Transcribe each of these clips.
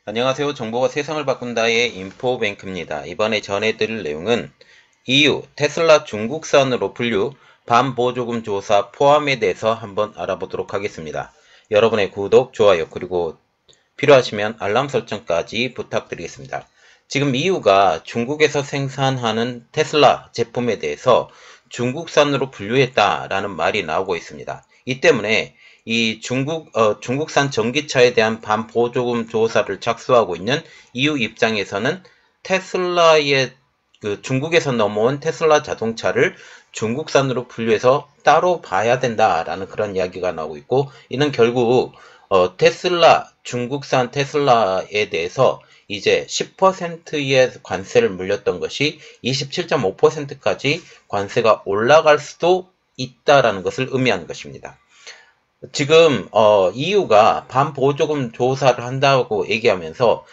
안녕하세요. 정보가 세상을 바꾼다의 인포뱅크입니다. 이번에 전해드릴 내용은 EU 테슬라 중국산으로 분류 반보조금 조사 포함에 대해서 한번 알아보도록 하겠습니다. 여러분의 구독, 좋아요, 그리고 필요하시면 알람 설정까지 부탁드리겠습니다. 지금 EU가 중국에서 생산하는 테슬라 제품에 대해서 중국산으로 분류했다라는 말이 나오고 있습니다. 이 때문에 이 중국산 전기차에 대한 반보조금 조사를 착수하고 있는 EU 입장에서는 테슬라의 중국에서 넘어온 테슬라 자동차를 중국산으로 분류해서 따로 봐야 된다라는 그런 이야기가 나오고 있고, 이는 결국 중국산 테슬라에 대해서 이제 10%의 관세를 물렸던 것이 27.5%까지 관세가 올라갈 수도 있다라는 것을 의미하는 것입니다. 지금 EU가 반보조금 조사를 한다고 얘기하면서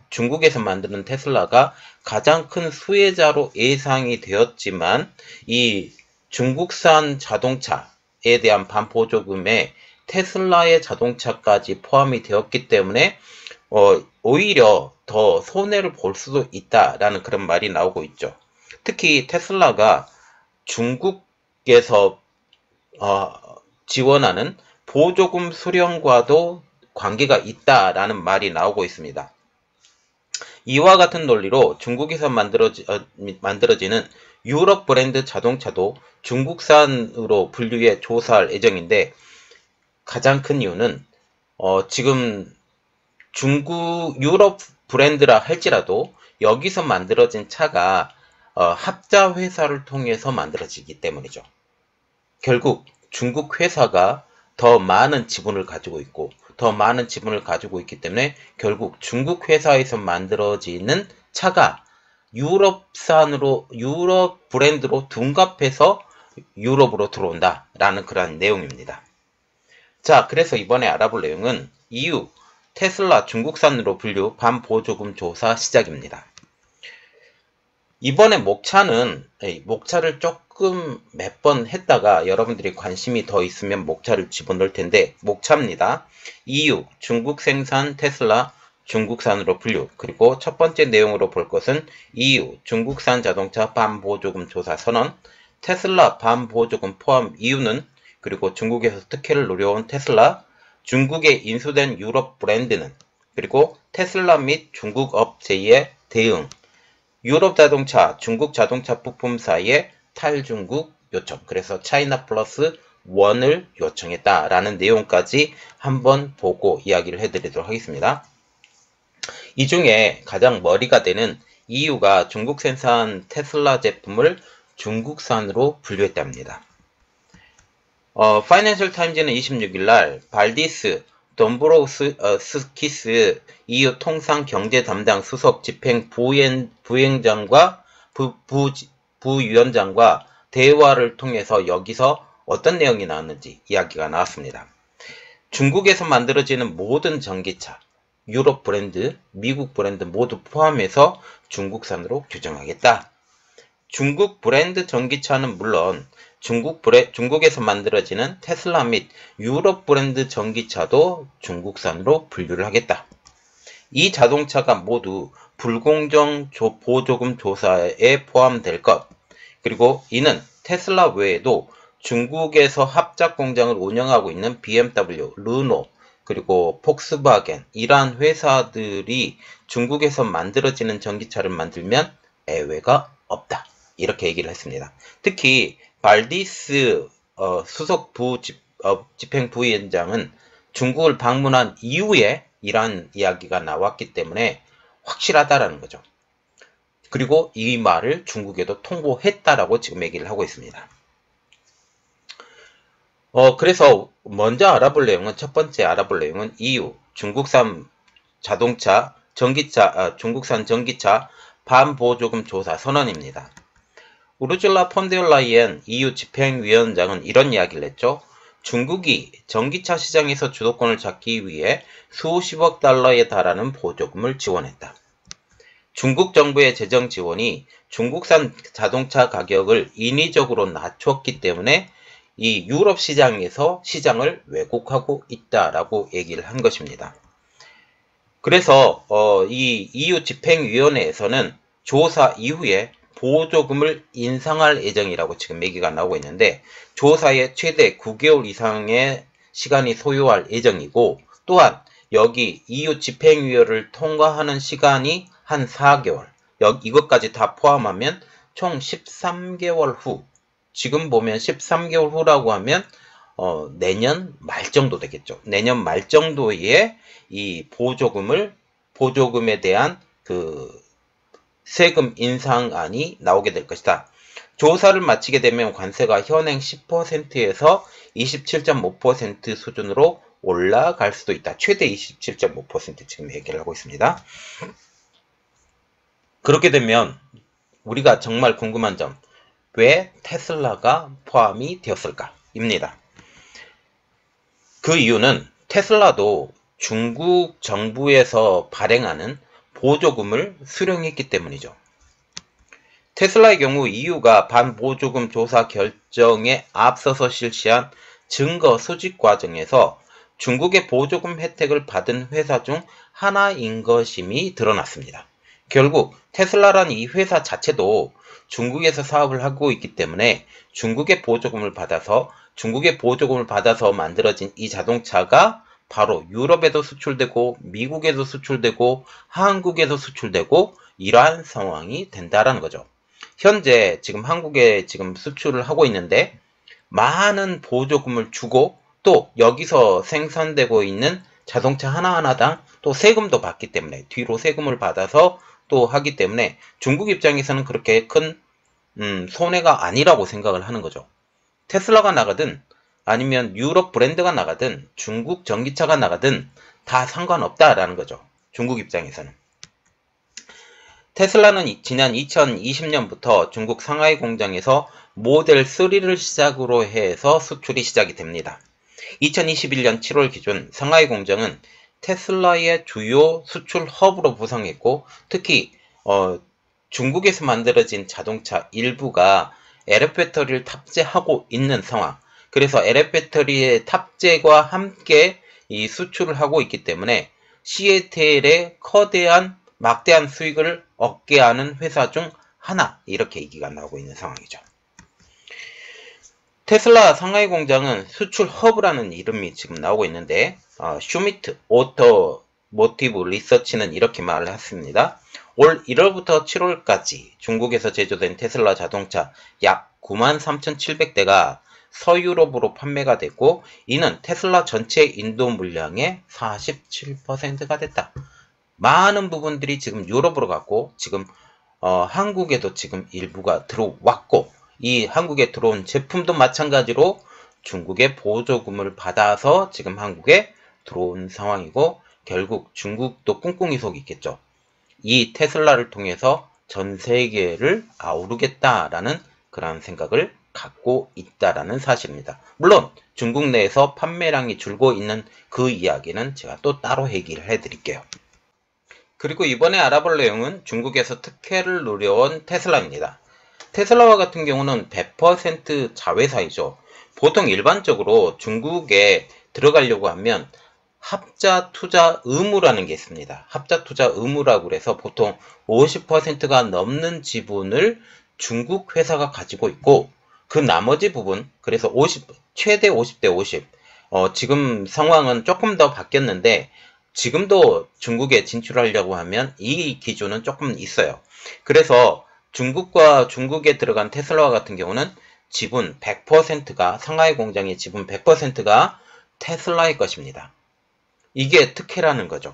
중국에서 만드는 테슬라가 가장 큰 수혜자로 예상이 되었지만, 이 중국산 자동차에 대한 반보조금에 테슬라의 자동차까지 포함이 되었기 때문에 오히려 더 손해를 볼 수도 있다라는 그런 말이 나오고 있죠. 특히 테슬라가 중국에서 지원하는 보조금 수령과도 관계가 있다라는 말이 나오고 있습니다. 이와 같은 논리로 중국에서 만들어지는 유럽 브랜드 자동차도 중국산으로 분류해 조사할 예정인데, 가장 큰 이유는 지금 유럽 브랜드라 할지라도 여기서 만들어진 차가 합자 회사를 통해서 만들어지기 때문이죠. 결국 중국 회사가 더 많은 지분을 가지고 있기 때문에 결국 중국 회사에서 만들어지는 차가 유럽 브랜드로 둔갑해서 유럽으로 들어온다라는 그런 내용입니다. 자, 그래서 이번에 알아볼 내용은 EU 테슬라 중국산으로 분류 반보조금 조사 시작입니다. 이번에 목차를 조금 몇 번 했다가 여러분들이 관심이 더 있으면 목차를 집어넣을 텐데, 목차입니다. EU 중국 생산 테슬라 중국산으로 분류, 그리고 첫 번째 내용으로 볼 것은 EU 중국산 자동차 반보조금 조사 선언, 테슬라 반보조금 포함 이유는, 그리고 중국에서 특혜를 노려온 테슬라, 중국에 인수된 유럽 브랜드는, 그리고 테슬라 및 중국 업체의 대응, 유럽 자동차, 중국 자동차 부품 사이에 탈중국 요청, 그래서 차이나 플러스 원을 요청했다라는 내용까지 한번 보고 이야기를 해드리도록 하겠습니다. 이 중에 가장 머리가 되는 EU가 중국 생산 테슬라 제품을 중국산으로 분류했답니다. 파이낸셜 타임즈는 26일 날 발디스 돔브로스키스 EU 통상 경제 담당 수석 집행 부위원장과 대화를 통해서 여기서 어떤 내용이 나왔는지 이야기가 나왔습니다. 중국에서 만들어지는 모든 전기차, 유럽 브랜드, 미국 브랜드 모두 포함해서 중국산으로 규정하겠다. 중국 브랜드 전기차는 물론 중국에서 만들어지는 테슬라 및 유럽 브랜드 전기차도 중국산으로 분류를 하겠다. 이 자동차가 모두 불공정 보조금 조사에 포함될 것, 그리고 이는 테슬라 외에도 중국에서 합작 공장을 운영하고 있는 BMW, 르노, 그리고 폭스바겐, 이러한 회사들이 중국에서 만들어지는 전기차를 만들면 예외가 없다, 이렇게 얘기를 했습니다. 특히 발디스 수석 집행 부위원장은 중국을 방문한 이후에 이러한 이야기가 나왔기 때문에 확실하다라는 거죠. 그리고 이 말을 중국에도 통보했다라고 지금 얘기를 하고 있습니다. 그래서 먼저 첫 번째 알아볼 내용은 EU 중국산 중국산 전기차 반보조금 조사 선언입니다. 우르줄라 폰데르라이엔 EU 집행위원장은 이런 이야기를 했죠. 중국이 전기차 시장에서 주도권을 잡기 위해 수십억 달러에 달하는 보조금을 지원했다. 중국 정부의 재정 지원이 중국산 자동차 가격을 인위적으로 낮췄기 때문에 이 유럽 시장에서 시장을 왜곡하고 있다라고 얘기를 한 것입니다. 그래서 이 EU 집행위원회에서는 조사 이후에 보조금을 인상할 예정이라고 지금 얘기가 나오고 있는데, 조사에 최대 9개월 이상의 시간이 소요할 예정이고, 또한 여기 EU 집행위원회를 통과하는 시간이 한 4개월, 이것까지 다 포함하면 총 13개월 후, 지금 보면 13개월 후라고 하면 내년 말 정도 되겠죠. 내년 말 정도에 이 보조금에 대한 그 세금 인상안이 나오게 될 것이다. 조사를 마치게 되면 관세가 현행 10%에서 27.5% 수준으로 올라갈 수도 있다. 최대 27.5% 지금 얘기를 하고 있습니다. 그렇게 되면 우리가 정말 궁금한 점, 왜 테슬라가 포함이 되었을까? 입니다. 그 이유는 테슬라도 중국 정부에서 발행하는 보조금을 수령했기 때문이죠. 테슬라의 경우 EU가 반보조금 조사 결정에 앞서서 실시한 증거 수집 과정에서 중국의 보조금 혜택을 받은 회사 중 하나인 것임이 드러났습니다. 결국 테슬라란 이 회사 자체도 중국에서 사업을 하고 있기 때문에 중국의 보조금을 받아서 만들어진 이 자동차가 바로 유럽에도 수출되고 미국에도 수출되고 한국에도 수출되고 이러한 상황이 된다라는 거죠. 현재 지금 한국에 지금 수출을 하고 있는데 많은 보조금을 주고 또 여기서 생산되고 있는 자동차 하나하나당 또 세금도 받기 때문에 뒤로 세금을 받아서 또 하기 때문에 중국 입장에서는 그렇게 큰 손해가 아니라고 생각을 하는 거죠. 테슬라가 나가든 아니면 유럽 브랜드가 나가든 중국 전기차가 나가든 다 상관없다라는 거죠. 중국 입장에서는. 테슬라는 지난 2020년부터 중국 상하이 공장에서 모델 3를 시작으로 해서 수출이 시작이 됩니다. 2021년 7월 기준 상하이 공장은 테슬라의 주요 수출 허브로 부상했고, 특히 중국에서 만들어진 자동차 일부가 LF 배터리를 탑재하고 있는 상황. 그래서 LF 배터리의 탑재과 함께 이 수출을 하고 있기 때문에 CATL의 막대한 수익을 얻게 하는 회사 중 하나, 이렇게 얘기가 나오고 있는 상황이죠. 테슬라 상하이 공장은 수출 허브라는 이름이 지금 나오고 있는데, 슈미트 오토모티브 리서치는 이렇게 말을 했습니다. 올 1월부터 7월까지 중국에서 제조된 테슬라 자동차 약 93,700대가 서유럽으로 판매가 됐고, 이는 테슬라 전체 인도 물량의 47%가 됐다. 많은 부분들이 지금 유럽으로 갔고, 지금 한국에도 지금 일부가 들어왔고, 이 한국에 들어온 제품도 마찬가지로 중국의 보조금을 받아서 지금 한국에 들어온 상황이고, 결국 중국도 꿍꿍이 속이 있겠죠. 이 테슬라를 통해서 전 세계를 아우르겠다라는 그런 생각을 갖고 있다라는 사실입니다. 물론 중국 내에서 판매량이 줄고 있는 그 이야기는 제가 또 따로 얘기를 해드릴게요. 그리고 이번에 알아볼 내용은 중국에서 특혜를 누려온 테슬라입니다. 테슬라와 같은 경우는 100% 자회사이죠. 보통 일반적으로 중국에 들어가려고 하면 합자 투자 의무라는 게 있습니다. 합자 투자 의무라고 그래서 보통 50%가 넘는 지분을 중국 회사가 가지고 있고, 그 나머지 부분, 그래서 최대 50대 50. 지금 상황은 조금 더 바뀌었는데, 지금도 중국에 진출하려고 하면 이 기준은 조금 있어요. 그래서 중국에 들어간 테슬라와 같은 경우는 지분 100%가, 상하이 공장의 지분 100%가 테슬라의 것입니다. 이게 특혜라는 거죠.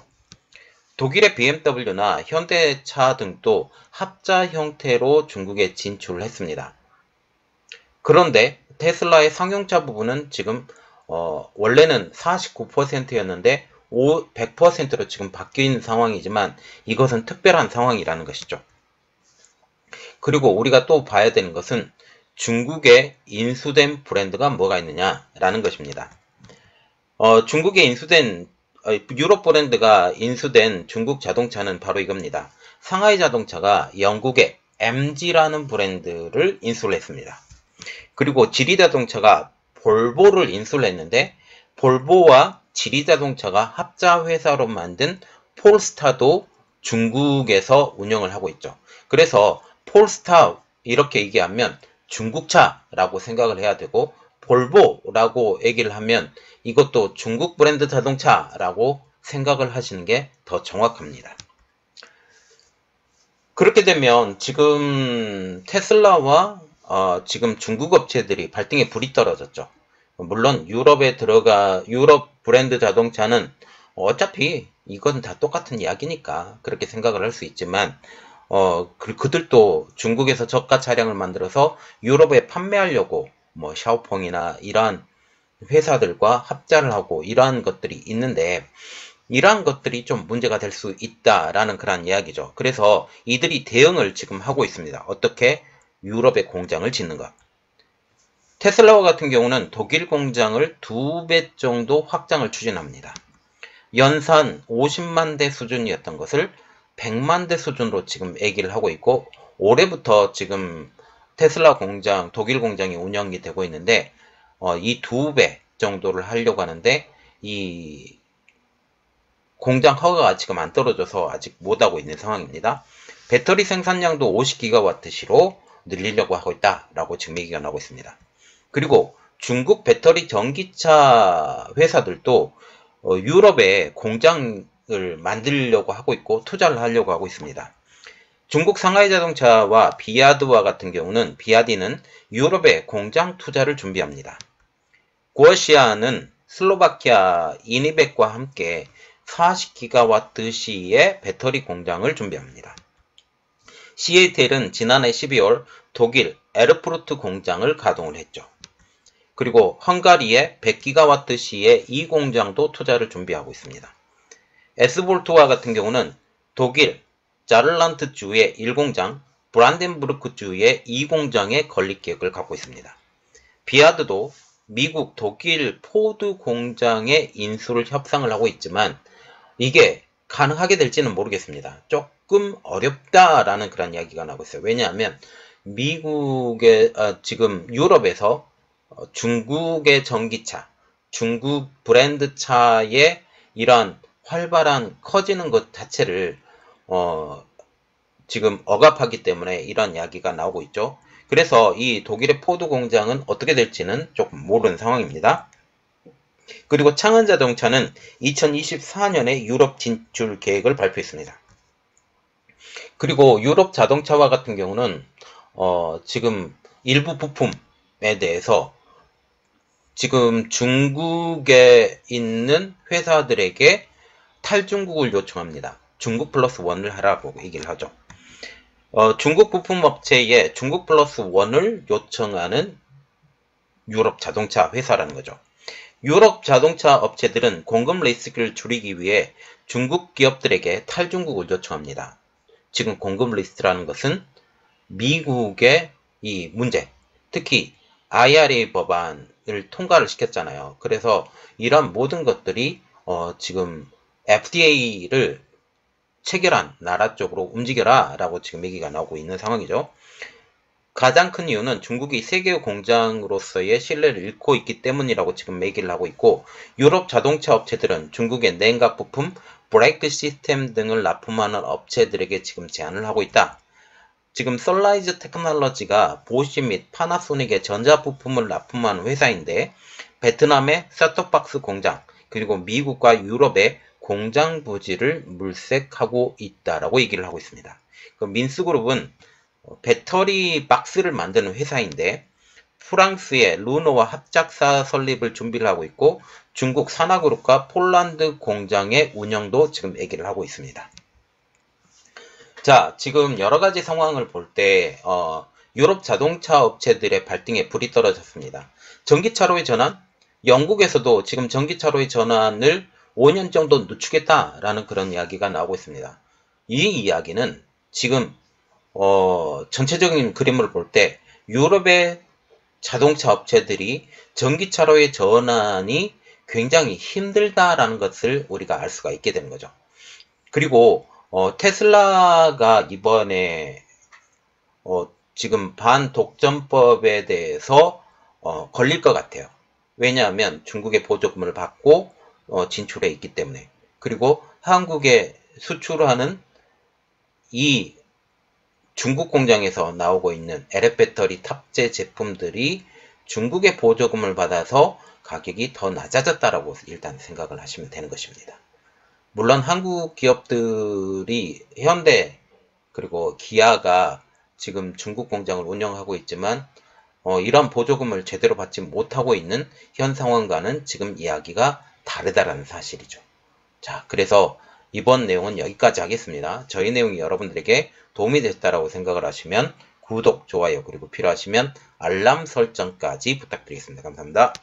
독일의 BMW나 현대차 등도 합자 형태로 중국에 진출을 했습니다. 그런데 테슬라의 상용차 부분은 지금 원래는 49%였는데 100%로 지금 바뀐 상황이지만 이것은 특별한 상황이라는 것이죠. 그리고 우리가 또 봐야 되는 것은 중국에 인수된 브랜드가 뭐가 있느냐라는 것입니다. 중국에 인수된 유럽 브랜드가 인수된 중국 자동차는 바로 이겁니다. 상하이 자동차가 영국의 MG라는 브랜드를 인수를 했습니다. 그리고 지리 자동차가 볼보를 인수를 했는데, 볼보와 지리 자동차가 합자 회사로 만든 폴스타도 중국에서 운영을 하고 있죠. 그래서 폴스타 이렇게 얘기하면 중국차라고 생각을 해야 되고, 볼보라고 얘기를 하면 이것도 중국 브랜드 자동차라고 생각을 하시는 게 더 정확합니다. 그렇게 되면 지금 테슬라와 지금 중국 업체들이 발등에 불이 떨어졌죠. 물론 유럽 브랜드 자동차는 어차피 이건 다 똑같은 이야기니까 그렇게 생각을 할 수 있지만, 그들도 중국에서 저가 차량을 만들어서 유럽에 판매하려고 뭐 샤오펑이나 이러한 회사들과 합작을 하고 이러한 것들이 있는데, 이러한 것들이 좀 문제가 될 수 있다라는 그런 이야기죠. 그래서 이들이 대응을 지금 하고 있습니다. 어떻게? 유럽에 공장을 짓는 것. 테슬라와 같은 경우는 독일 공장을 2배 정도 확장을 추진합니다. 연산 50만 대 수준이었던 것을 100만 대 수준으로 지금 얘기를 하고 있고, 올해부터 지금 테슬라 공장, 독일 공장이 운영이 되고 있는데, 이 2배 정도를 하려고 하는데, 이 공장 허가가 지금 안 떨어져서 아직 못하고 있는 상황입니다. 배터리 생산량도 50GW시로 늘리려고 하고 있다라고 지금 얘기가 나오고 있습니다. 그리고 중국 배터리 전기차 회사들도 유럽에 공장을 만들려고 하고 있고 투자를 하려고 하고 있습니다. 중국 상하이 자동차와 비아드와 같은 경우는, 비아디는 유럽에 공장 투자를 준비합니다. 구어시아는 슬로바키아 이니벡과 함께 40GW시의 배터리 공장을 준비합니다. CATL은 지난해 12월 독일 에르푸르트 공장을 가동을 했죠. 그리고 헝가리의 100GW시의 이 공장도 투자를 준비하고 있습니다. S볼트와 같은 경우는 독일 자를란트 주의 1공장, 브란덴부르크 주의 2공장에 건립 계획을 갖고 있습니다. 비아드도 미국, 독일 포드 공장의 인수를 협상을 하고 있지만 이게 가능하게 될지는 모르겠습니다. 조금 어렵다라는 그런 이야기가 나오고 있어요. 왜냐하면 미국의 지금 유럽에서 중국의 전기차, 중국 브랜드 차의 이러한 활발한 커지는 것 자체를 지금 억압하기 때문에 이런 이야기가 나오고 있죠. 그래서 이 독일의 포드 공장은 어떻게 될지는 조금 모르는 상황입니다. 그리고 창원자동차는 2024년에 유럽 진출 계획을 발표했습니다. 그리고 유럽 자동차와 같은 경우는 지금 일부 부품에 대해서 지금 중국에 있는 회사들에게 탈중국을 요청합니다. 중국 플러스 원을 하라고 얘기를 하죠. 중국 부품 업체에 중국 플러스 원을 요청하는 유럽 자동차 회사라는 거죠. 유럽 자동차 업체들은 공급 리스크를 줄이기 위해 중국 기업들에게 탈중국을 요청합니다. 지금 공급 리스트라는 것은 미국의 이 문제, 특히 IRA 법안을 통과를 시켰잖아요. 그래서 이런 모든 것들이 지금 FDA를 체결한 나라 쪽으로 움직여라 라고 지금 얘기가 나오고 있는 상황이죠. 가장 큰 이유는 중국이 세계 공장으로서의 신뢰를 잃고 있기 때문이라고 지금 얘기를 하고 있고, 유럽 자동차 업체들은 중국의 냉각 부품, 브레이크 시스템 등을 납품하는 업체들에게 지금 제안을 하고 있다. 지금 썬라이즈 테크놀로지가 보쉬 및 파나소닉의 전자부품을 납품하는 회사인데, 베트남의 셋톱박스 공장, 그리고 미국과 유럽의 공장 부지를 물색하고 있다라고 얘기를 하고 있습니다. 민스그룹은 배터리 박스를 만드는 회사인데 프랑스의 르노와 합작사 설립을 준비를 하고 있고, 중국 산하그룹과 폴란드 공장의 운영도 지금 얘기를 하고 있습니다. 자, 지금 여러 가지 상황을 볼 때 유럽 자동차 업체들의 발등에 불이 떨어졌습니다. 전기차로의 전환, 영국에서도 지금 전기차로의 전환을 5년 정도 늦추겠다라는 그런 이야기가 나오고 있습니다. 이 이야기는 지금 전체적인 그림을 볼 때 유럽의 자동차 업체들이 전기차로의 전환이 굉장히 힘들다라는 것을 우리가 알 수가 있게 되는 거죠. 그리고 테슬라가 이번에 지금 반독점법에 대해서 걸릴 것 같아요. 왜냐하면 중국의 보조금을 받고 진출해 있기 때문에, 그리고 한국의 수출하는 이 중국 공장에서 나오고 있는 LF 배터리 탑재 제품들이 중국의 보조금을 받아서 가격이 더 낮아졌다라고 일단 생각을 하시면 되는 것입니다. 물론 한국 기업들이 현대 그리고 기아가 지금 중국 공장을 운영하고 있지만 이런 보조금을 제대로 받지 못하고 있는 현 상황과는 지금 이야기가 다르다라는 사실이죠. 자, 그래서 이번 내용은 여기까지 하겠습니다. 저희 내용이 여러분들에게 도움이 됐다라고 생각을 하시면 구독, 좋아요, 그리고 필요하시면 알람 설정까지 부탁드리겠습니다. 감사합니다.